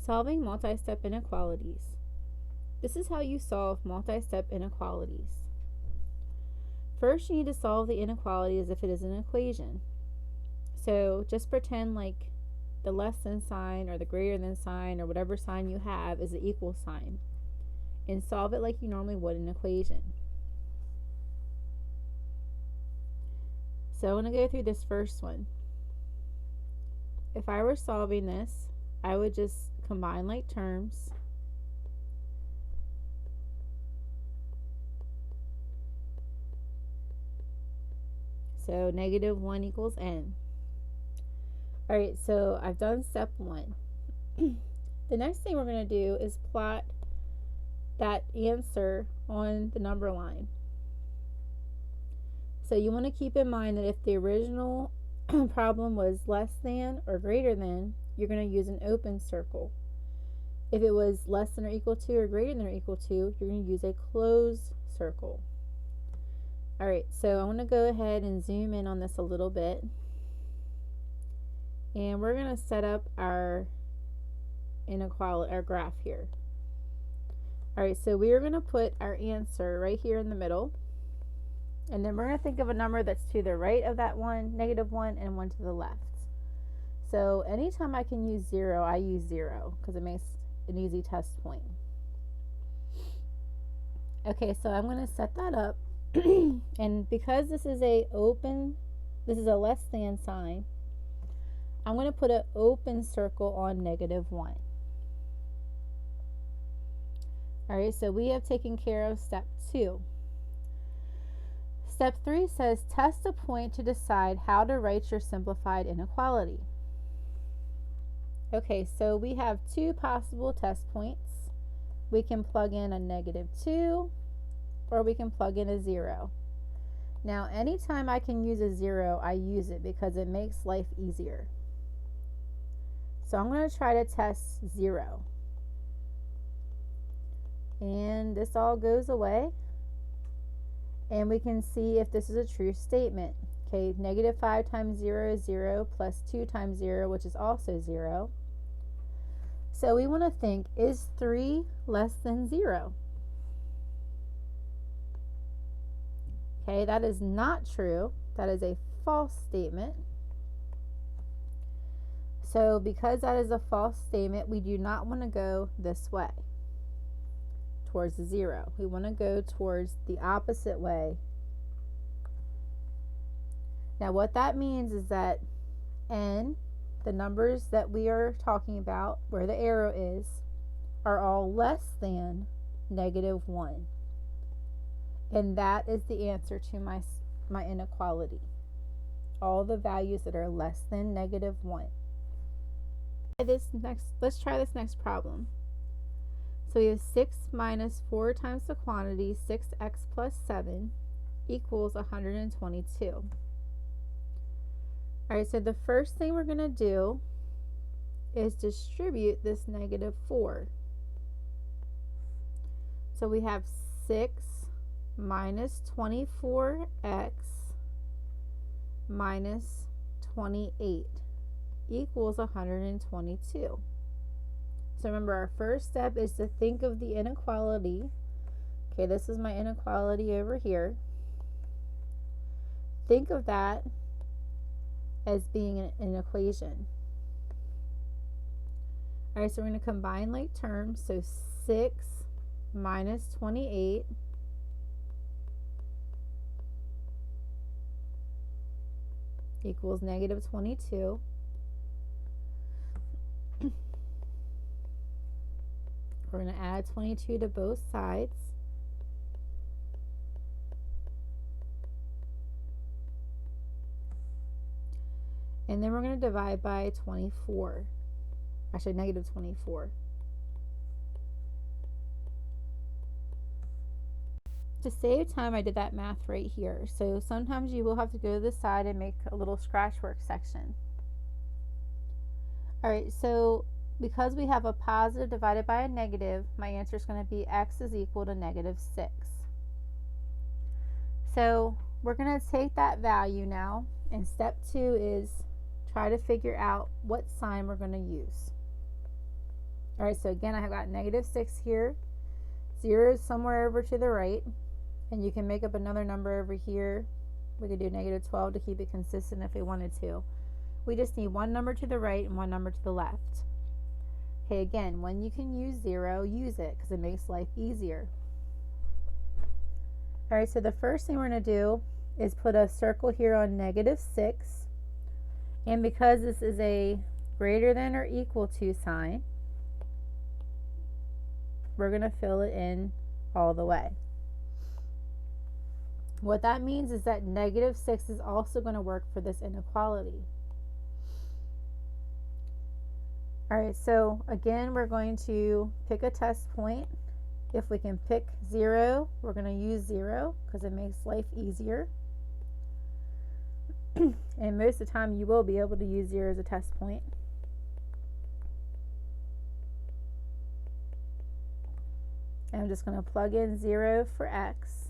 Solving multi-step inequalities. This is how you solve multi-step inequalities. First, you need to solve the inequality as if it is an equation. So just pretend like the less than sign or the greater than sign or whatever sign you have is the equal sign, and solve it like you normally would an equation. So I'm going to go through this first one. If I were solving this, I would just combine like terms. So -1 equals n. Alright, so I've done step 1. The next thing we're going to do is plot that answer on the number line. So you want to keep in mind that if the original problem was less than or greater than, you're going to use an open circle. If it was less than or equal to or greater than or equal to, you're going to use a closed circle. Alright, so I want to go ahead and zoom in on this a little bit. And we're going to set up our inequality, our graph here. Alright, so we are going to put our answer right here in the middle. And then we're going to think of a number that's to the right of that one, -1, and one to the left. So anytime I can use 0, I use 0 because it makes an easy test point. Okay, so I'm going to set that up. And because this is a less than sign, I'm going to put an open circle on -1. Alright, so we have taken care of step 2. Step 3 says test a point to decide how to write your simplified inequality. Okay, so we have 2 possible test points. We can plug in a -2 or we can plug in a 0. Now anytime I can use a 0, I use it because it makes life easier. So I'm going to try to test 0. And this all goes away. And we can see if this is a true statement. Okay, -5 times 0 is 0, plus 2 times 0, which is also 0. So we want to think, is 3 less than 0? Okay, that is not true. That is a false statement. So because that is a false statement, we do not want to go this way, towards the 0. We want to go towards the opposite way. Now what that means is that n, the numbers that we are talking about, where the arrow is, are all less than -1. And that is the answer to my inequality. All the values that are less than -1. Let's try this next problem. So we have 6 minus 4 times the quantity 6x plus 7 equals 122. Alright, so the first thing we're going to do is distribute this -4. So we have 6 minus 24x minus 28 equals 122. So remember, our first step is to think of the inequality. Okay, this is my inequality over here. Think of that as being an equation. Alright, so we're going to combine like terms. So 6 minus 28 equals -22. We're going to add 22 to both sides. And then we're going to divide by 24. Actually, -24. To save time, I did that math right here. So sometimes you will have to go to the side and make a little scratch work section. Alright, so because we have a positive divided by a negative, my answer is going to be x is equal to -6. So we're going to take that value now, and step 2 is try to figure out what sign we're going to use. All right, so again, I have got negative 6 here. 0 is somewhere over to the right. And you can make up another number over here. We could do negative 12 to keep it consistent if we wanted to. We just need one number to the right and one number to the left. Okay, again, when you can use 0, use it because it makes life easier. All right, so the first thing we're going to do is put a circle here on negative 6. And because this is a greater than or equal to sign, we're going to fill it in all the way. What that means is that negative 6 is also going to work for this inequality. All right, so again, we're going to pick a test point. If we can pick 0, we're going to use 0 because it makes life easier. And most of the time, you will be able to use 0 as a test point. And I'm just going to plug in 0 for x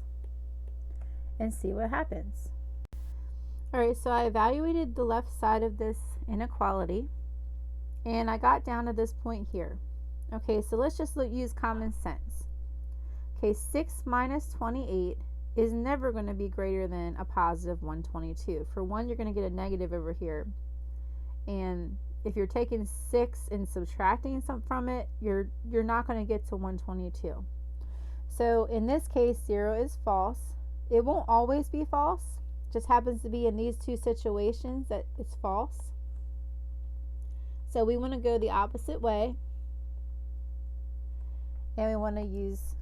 and see what happens. All right, so I evaluated the left side of this inequality. And I got down to this point here. Okay, so let's just use common sense. Okay, 6 minus 28 is never going to be greater than a positive 122. For one, you're going to get a negative over here. And if you're taking 6 and subtracting some from it, you're not going to get to 122. So in this case, 0 is false. It won't always be false. It just happens to be in these two situations that it's false. So we want to go the opposite way, and we want to use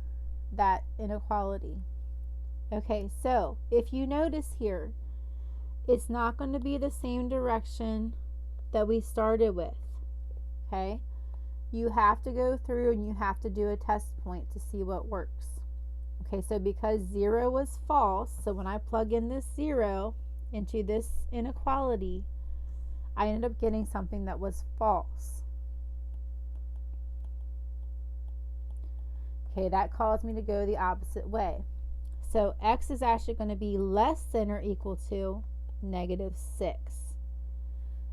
that inequality. Okay, so if you notice here, it's not going to be the same direction that we started with. Okay, you have to go through and you have to do a test point to see what works. Okay, so because 0 was false, so when I plug in this 0 into this inequality, I ended up getting something that was false. Okay, that caused me to go the opposite way. So x is actually going to be less than or equal to negative 6.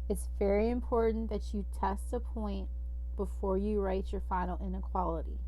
It's very important that you test a point before you write your final inequality.